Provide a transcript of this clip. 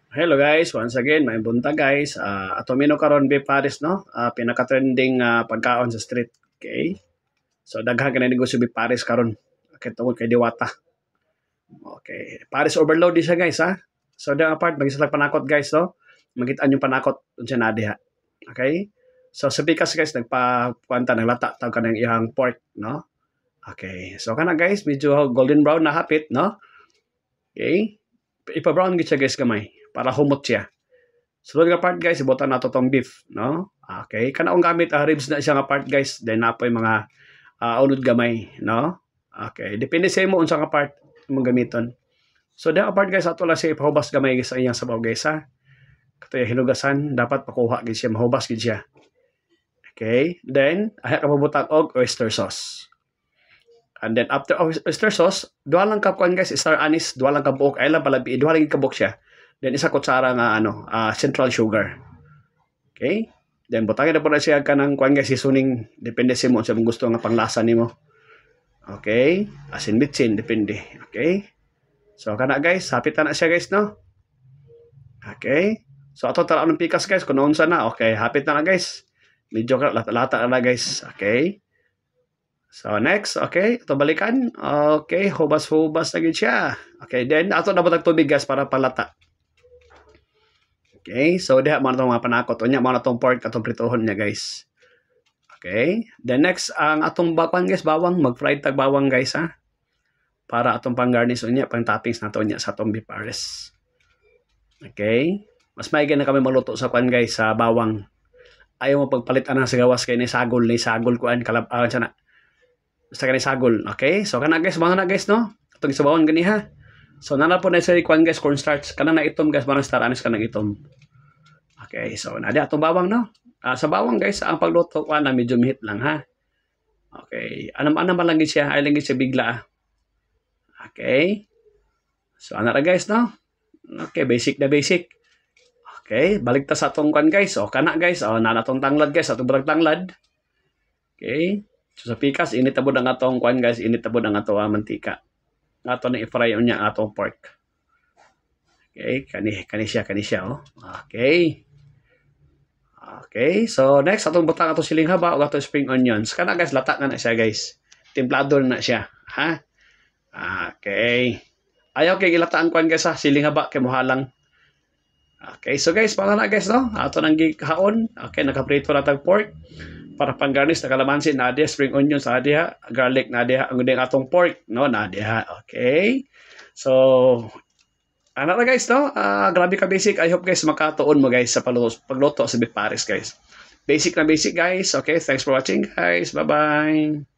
Hello guys, once again, may bunta guys. Ato mino karon beef Paris no. Pinaka-trending pagkaon sa street. Okay? So daghan ka na negosyo beef Paris karon. Okay, tungod kay Diwata. Okay. Paris overload di siya guys ha. So the apart magisalag panakot guys no. Magitaan yung panakot unsa na diha. Okay? So sa pikas guys nagpa-kwanta naglata tawag ka ng iyang pork no. Okay. So kana guys medyo golden brown na hapit no. Okay? Ipa-brown gid siya guys gamay para humot siya. Sulod nga part guys, ibutan nato tong beef, no? Okay, kanaong gamit ribs na siya nga part guys, then napoy mga unod gamay, no? Okay, depende sa imo unsa nga part imong gamiton. So da part guys ato lang siya ipahubas gamay sa iyang sabaw guys ha. Katoy hinugasan dapat pakuha gid siya, mahubas gid siya. Okay, then aha ka mabutang og oyster sauce. And then after oyster sauce, duha lang ka kuan guys, star anise, duha lang ka buok, ay lang pala duha lang ka buok siya. Then isa kutsara nga central sugar. Okay? Then butangin na po na siya kanang kuan guys seasoning depende sa mo sa gusto nga panglasa nimo. Okay? Asin bitsin depende. Okay? So kana guys, hapit na siya guys no. Okay? So ato tara ng pikas guys kun unsa na. Okay, hapit na guys. Medyo lata na guys. Okay? So next, okay, ito balikan. Okay, hubas-hubas na gid siya. Okay, then ato na butang tubig guys para palata. Okay, so diha mo na itong mga panakot. Unya mo na itong pork atong pritohon niya guys. Okay, then next, ang atong bakwan guys, bawang. Mag-fried tag bawang guys ha. Para atong pang-garnish unya, pang-toppings na ito unya sa atong beef pares. Okay, mas maigi na kami maluto sa kwan guys, sa bawang. Ayaw mo pagpalitan na sa gawas kay ni sagol kuan, siya na. Basta ka ni sagol. Okay, so kana guys, mga na guys no. Atong isabawon gani ha. So nana po na sa kwan guys, cornstarch. Kana na itom guys, parang star anise ka na itom. Okay, so nadi atong bawang no. Sa bawang guys, ang pagluto ko na medium heat lang ha. Okay, anam-anam lang gid siya, ay lang gid siya bigla. Okay. So ana ra guys no. Okay, basic na basic. Okay, balik ta sa atong kwan guys. O kana guys, nana tong tanglad guys, atong brag tanglad. Okay. So sa pikas init tabod ang atong kwan guys, init tabod ang ato mantika. Ato na i-fry unya atong pork. Okay, kani siya oh. Okay. Okay, so next atong butang atong siling haba ug atong spring onions. Kana guys, lata na siya guys. Templado na siya, ha? Okay. Ayaw kay ilata ang kwan guys ha, siling haba kay mohalang. Okay, so guys, para na guys no. Ato nang gihaon. Okay, nakaprito na tag pork. Para pang-garnish na kalamansi na diha, spring onions na diha, garlic na diha, ang atong pork no na diha. Okay. So ano na guys, no? Grabe ka basic. I hope guys makatuon mo guys sa pagluto sa beef pares guys. Basic na basic guys. Okay, thanks for watching guys. Bye-bye.